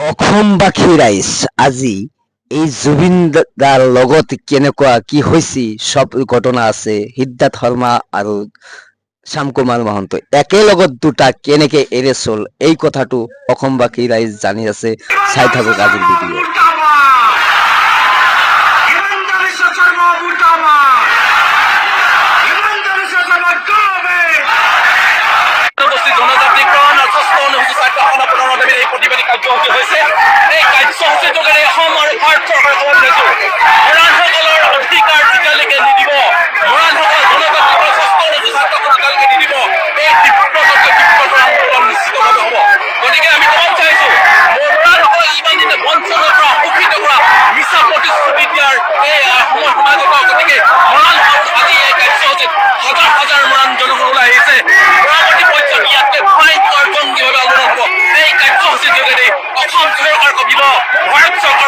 অসমবাসী ৰাইজ আজি এই জুবিন দাৰ লগত কেনেকুৱা কি হৈছি সব ঘটনা আছে সিদ্ধাৰ্থ শৰ্মা আৰু শ্যাম কুমাৰ মহন্ত একেলগত দুটা কেনেকে এৰে চল এই কথাটো অসমবাসী ৰাইজ জানি আছে চাই থাকক আজিৰ ভিডিঅ' ভাৰত চৰকাৰ